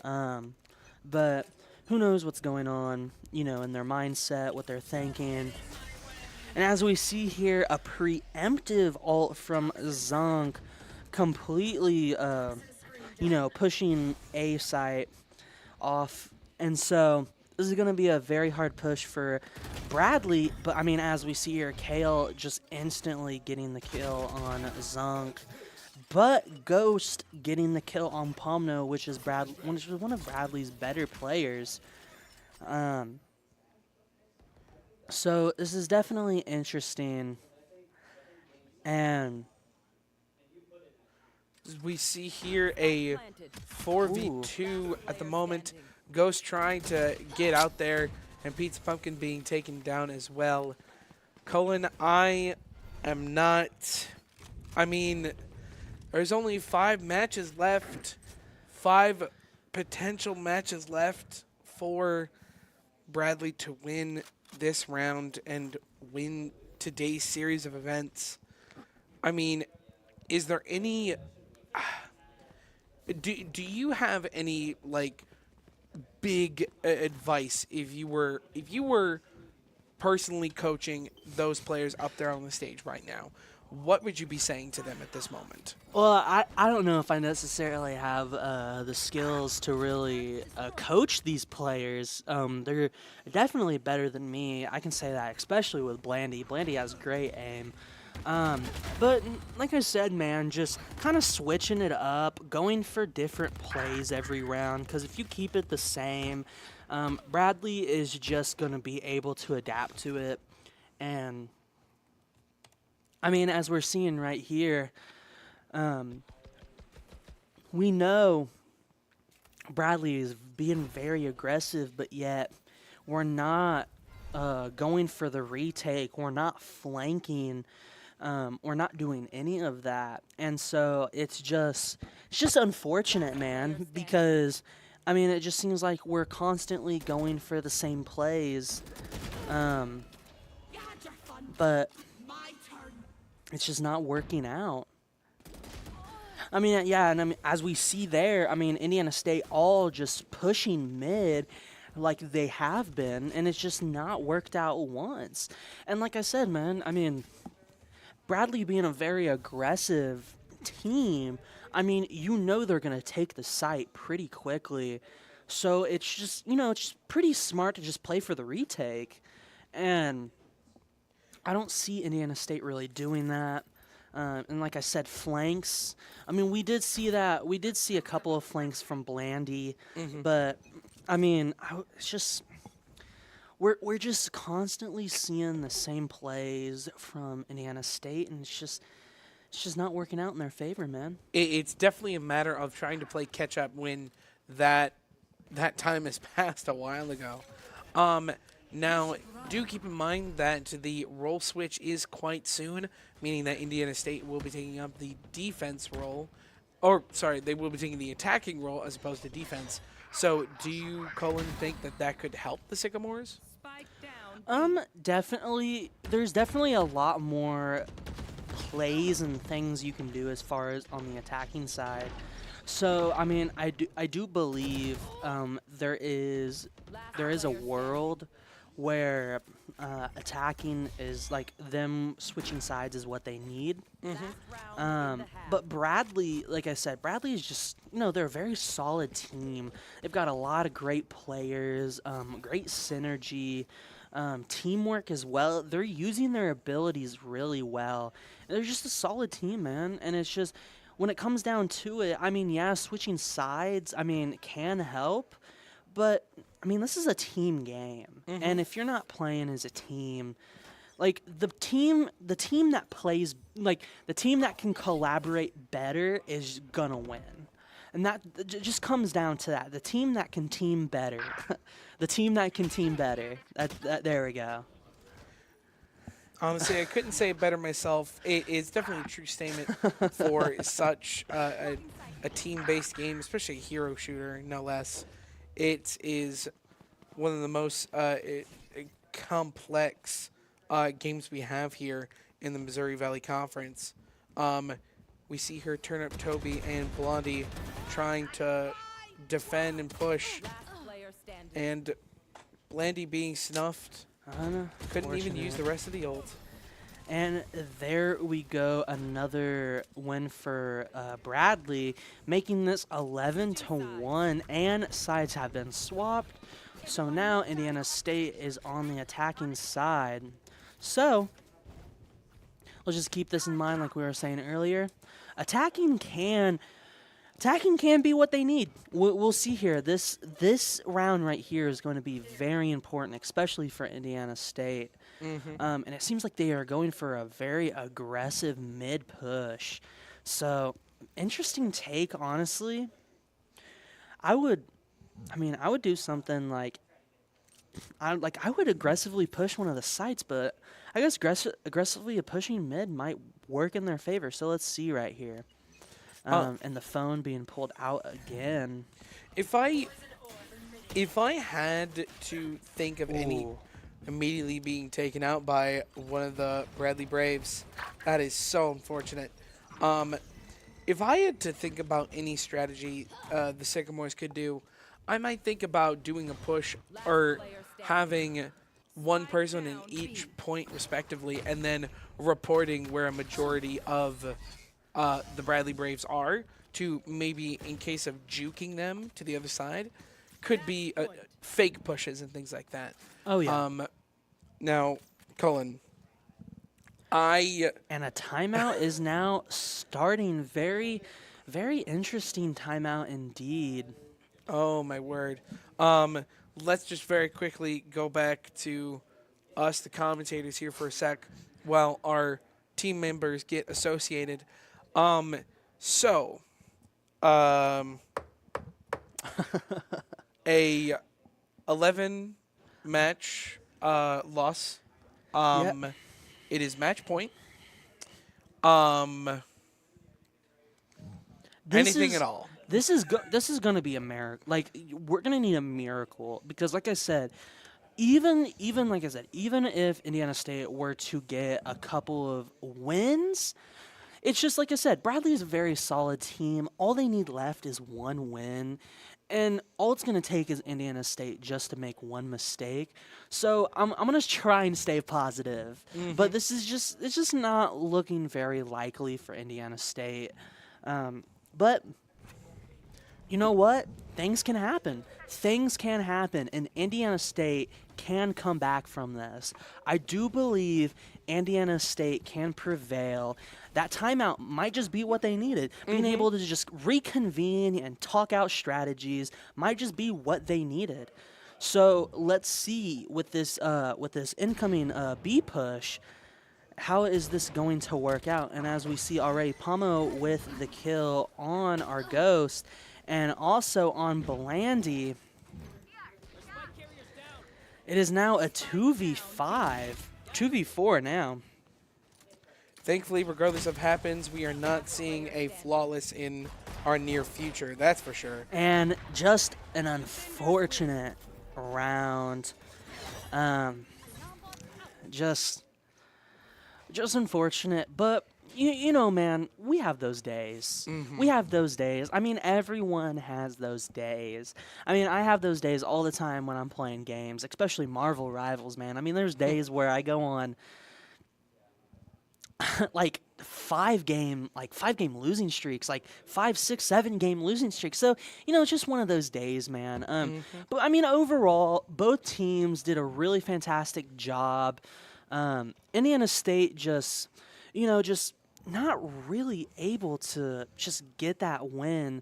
S2: but who knows what's going on, you know, in their mindset, what they're thinking. And as we see here, a preemptive ult from Zunk, completely, you know, pushing A site off. And so this is going to be a very hard push for Bradley. But, I mean, as we see here, Kale just instantly getting the kill on Zunk. But Ghost getting the kill on Pomno, which is one of Bradley's better players. So this is definitely interesting. And
S1: we see here a 4v2 at the moment. Ghost trying to get out there, and Pizza Pumpkin being taken down as well. Colin, I am not... I mean, there's only 5 matches left. 5 potential matches left for Bradley to win this round and win today's series of events. I mean, is there any... Do you have any, like, big advice if you were personally coaching those players up there on the stage right now? What would you be saying to them at this moment?
S2: Well, I don't know if I necessarily have the skills to really coach these players. They're definitely better than me. I can say that, especially with Blandy. Blandy has great aim. But like I said, man, just kind of switching it up, going for different plays every round, because if you keep it the same, Bradley is just going to be able to adapt to it. And I mean, as we're seeing right here, we know Bradley is being very aggressive, but yet we're not going for the retake. We're not flanking. We're not doing any of that, and so it's just unfortunate, man. Because I mean, it just seems like we're constantly going for the same plays, but it's just not working out. I mean, yeah, and I mean, as we see there, I mean, Indiana State all just pushing mid like they have been, and it's just not worked out once. And like I said, man, I mean, Bradley being a very aggressive team, I mean, you know they're going to take the site pretty quickly. So it's just, it's just pretty smart to just play for the retake. And I don't see Indiana State really doing that. And like I said, flanks. I mean, we did see that. We did see a couple of flanks from Blandy. But, I mean, it's just... We're just constantly seeing the same plays from Indiana State, and it's just not working out in their favor, man.
S1: It's definitely a matter of trying to play catch up when that time has passed a while ago. Now, do keep in mind that the role switch is quite soon, meaning that Indiana State will be taking up the defense role, or sorry, they will be taking the attacking role as opposed to defense. So, do you, Colin, think that could help the Sycamores?
S2: Definitely. There's definitely a lot more plays and things you can do as far as on the attacking side. So, I mean, I do believe there is a world where attacking is like them switching sides is what they need. But Bradley, like I said, Bradley is just, they're a very solid team. They've got a lot of great players, great synergy. Teamwork as well. They're using their abilities really well. They're just a solid team, man. And it's just, when it comes down to it, I mean, yeah, switching sides, I mean, can help. But, I mean, this is a team game. And if you're not playing as a team, like, the team that plays, like, the team that can collaborate better is gonna win. And that just comes down to that. The team that can team better. The team that can team better. There we go.
S1: Honestly, I couldn't say it better myself. It's definitely a true statement for such a team-based game, especially a hero shooter, no less. It is one of the most complex games we have here in the Missouri Valley Conference. We see her turn up Toby and Blondie trying to defend and push. And Blandy being snuffed. Couldn't even use the rest of the ult.
S2: And there we go, another win for Bradley, making this 11-1, and sides have been swapped. So now Indiana State is on the attacking side. So let's just keep this in mind, like we were saying earlier. Attacking can be what they need. We'll see here. This round right here is going to be very important, especially for Indiana State. And it seems like they are going for a very aggressive mid push. So, interesting take, honestly. I would do something like I would aggressively push one of the sites, but I guess aggressively pushing mid might work in their favor. So let's see right here. And the phone being pulled out again.
S1: If I had to think of any immediately being taken out by one of the Bradley Braves, that is so unfortunate. If I had to think about any strategy the Sycamores could do, I might think about doing a push or having one person in each point respectively, and then reporting where a majority of the Bradley Braves are, to maybe, in case of juking them to the other side, could be fake pushes and things like that.
S2: Oh, yeah.
S1: Now, Colin,
S2: And a timeout is now starting. Very, very interesting timeout indeed.
S1: Oh, my word. Let's just very quickly go back to us, the commentators, here for a sec, while our team members get associated. A 11 match loss.
S2: Yep.
S1: It is match point. Um,
S2: This
S1: anything
S2: is
S1: at all.
S2: this is going to be a miracle. Like we're going to need a miracle because like I said, even like I said, even if Indiana State were to get a couple of wins, it's just like I said, Bradley is a very solid team. All they need left is one win. And all it's going to take is Indiana State just to make one mistake. So I'm going to try and stay positive. But this is it's just not looking very likely for Indiana State. But you know what? Things can happen. Things can happen, and Indiana State can come back from this. I do believe Indiana State can prevail. That timeout might just be what they needed. Being able to just reconvene and talk out strategies might just be what they needed. So let's see with this incoming B push. How is this going to work out? And as we see already, Pomo with the kill on our Ghost and also on Blandy. It is now a 2v5, 2v4 now.
S1: Thankfully, regardless of happens, we are not seeing a flawless in our near future. That's for sure.
S2: And just an unfortunate round. Just unfortunate, but you know, man, we have those days. We have those days. I mean, everyone has those days. I mean, I have those days all the time when I'm playing games, especially Marvel Rivals, man. I mean, there's days where I go on like five game losing streaks, like 5, 6, 7 game losing streaks. So, you know, it's just one of those days, man. But I mean, overall, both teams did a really fantastic job. Indiana State just not really able to just get that win.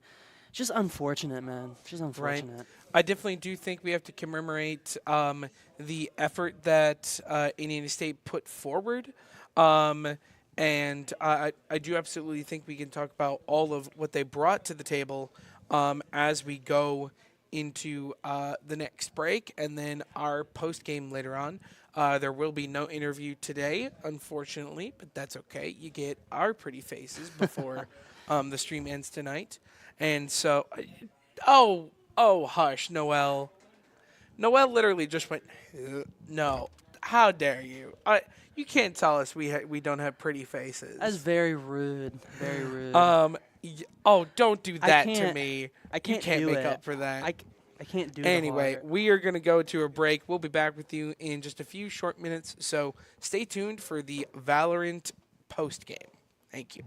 S2: Just unfortunate, man. Just unfortunate.
S1: Right. I definitely do think we have to commemorate the effort that Indiana State put forward. And I do absolutely think we can talk about all of what they brought to the table as we go into the next break and then our post game later on. There will be no interview today, unfortunately, but that's okay. You get our pretty faces before the stream ends tonight. And so, oh, hush, Noelle. Noelle literally just went, no, how dare you? You can't tell us we don't have pretty faces.
S2: That's very rude. Very rude.
S1: Don't do that to me.
S2: I can't
S1: You can't
S2: do
S1: make
S2: it.
S1: up for that.
S2: I can't do
S1: Anyway,
S2: the
S1: we are going to go to a break. We'll be back with you in just a few short minutes, so stay tuned for the Valorant post game. Thank you.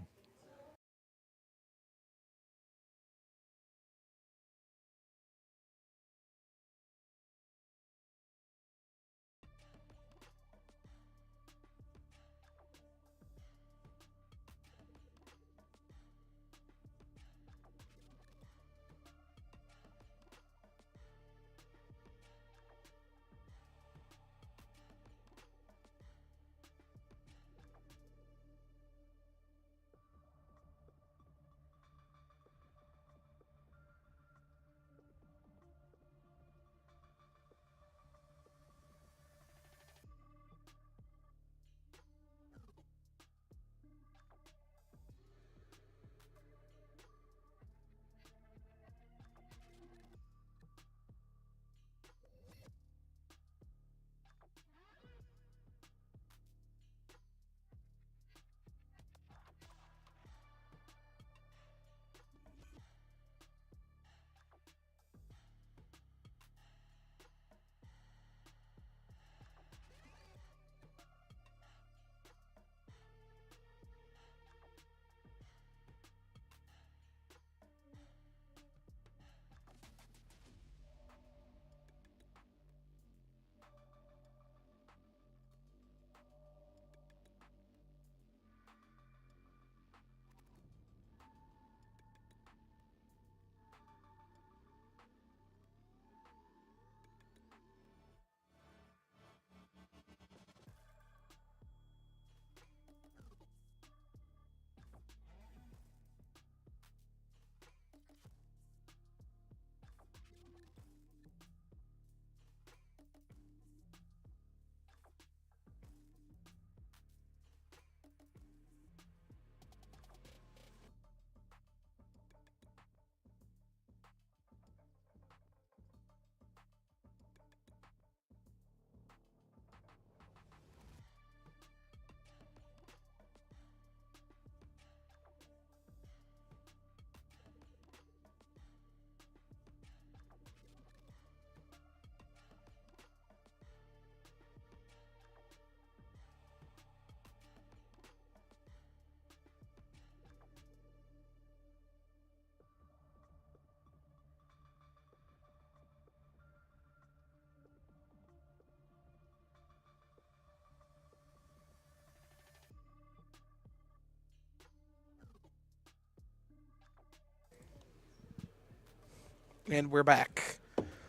S1: And we're back.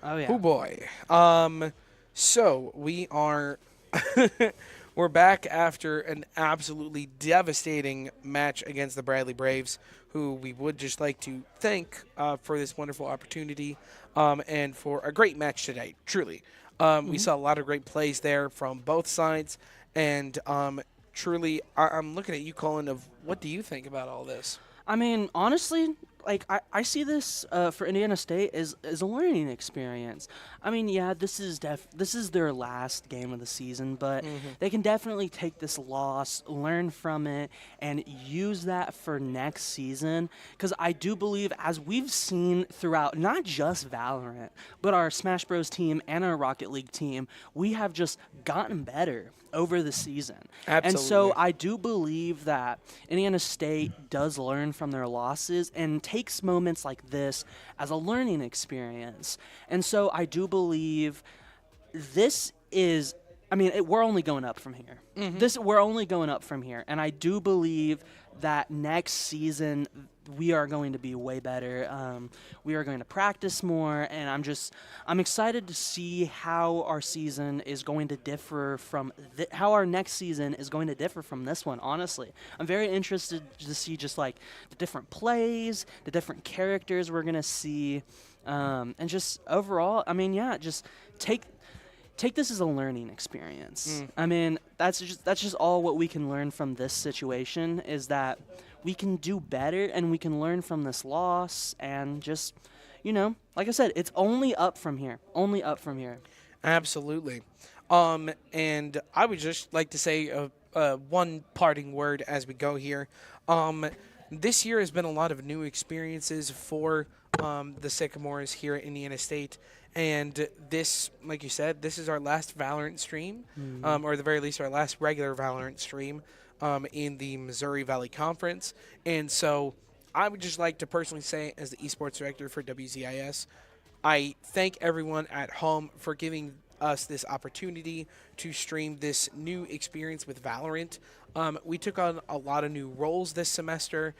S2: Oh yeah.
S1: Oh boy. So we are we're back after an absolutely devastating match against the Bradley Braves, who we would just like to thank for this wonderful opportunity and for a great match tonight. Truly, we saw a lot of great plays there from both sides, and truly, I'm looking at you, Colin. Of what do you think about all this?
S2: I mean, honestly, like I see this for Indiana State as a learning experience. I mean, yeah, this is their last game of the season, but they can definitely take this loss, learn from it, and use that for next season. Because I do believe, as we've seen throughout not just Valorant, but our Smash Bros team and our Rocket League team, we have just gotten better over the season.
S1: Absolutely.
S2: And so I do believe that Indiana State does learn from their losses and takes moments like this as a learning experience. And so I do believe this is, I mean, we're only going up from here. We're only going up from here. And I do believe that next season we are going to be way better. We are going to practice more, and I'm excited to see how our season is going to differ from how our next season is going to differ from this one. Honestly, I'm very interested to see just like the different plays, the different characters we're gonna see, and just overall, I mean, yeah, just take this as a learning experience. I mean, that's just all what we can learn from this situation is that we can do better and we can learn from this loss and just, like I said, it's only up from here. Only up from here.
S1: Absolutely. And I would just like to say one parting word as we go here. This year has been a lot of new experiences for the Sycamores here at Indiana State. And this, like you said, this is our last Valorant stream, or at the very least our last regular Valorant stream in the Missouri Valley Conference. And so I would just like to personally say, as the Esports Director for WZIS, I thank everyone at home for giving us this opportunity to stream this new experience with Valorant. We took on a lot of new roles this semester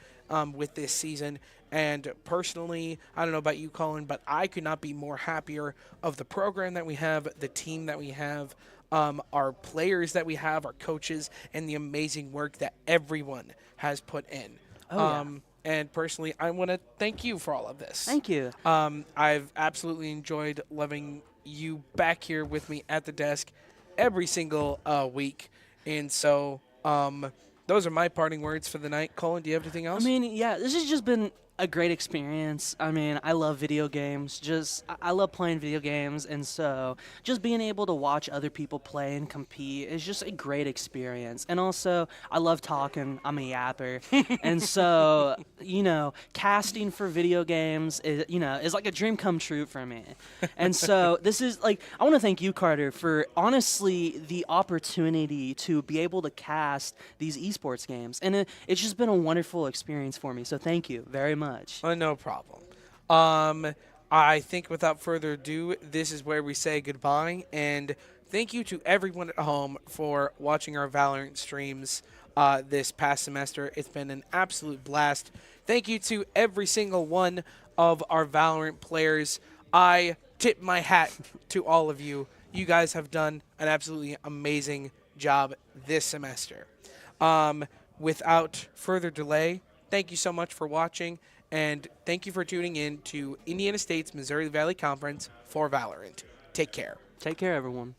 S1: with this season, and personally, I don't know about you, Colin, but I could not be more happier of the program that we have, the team that we have, our players that we have, our coaches, and the amazing work that everyone has put in. And personally, I want to thank you for all of this.
S2: Thank you.
S1: I've absolutely enjoyed loving you back here with me at the desk every single week. And so those are my parting words for the night. Colin, do you have anything else?
S2: I mean, yeah, this has just been a great experience. I mean, I love video games. I love playing video games, and so just being able to watch other people play and compete is just a great experience. And also, I love talking. I'm a yapper, and so casting for video games is like a dream come true for me. And so this is like, I want to thank you, Carter, for honestly the opportunity to be able to cast these esports games, and it's just been a wonderful experience for me. So thank you very much.
S1: No problem. I think without further ado, this is where we say goodbye. And thank you to everyone at home for watching our Valorant streams this past semester. It's been an absolute blast. Thank you to every single one of our Valorant players. I tip my hat to all of you. You guys have done an absolutely amazing job this semester. Without further delay, thank you so much for watching. And thank you for tuning in to Indiana State's Missouri Valley Conference for Valorant. Take care.
S2: Take care, everyone.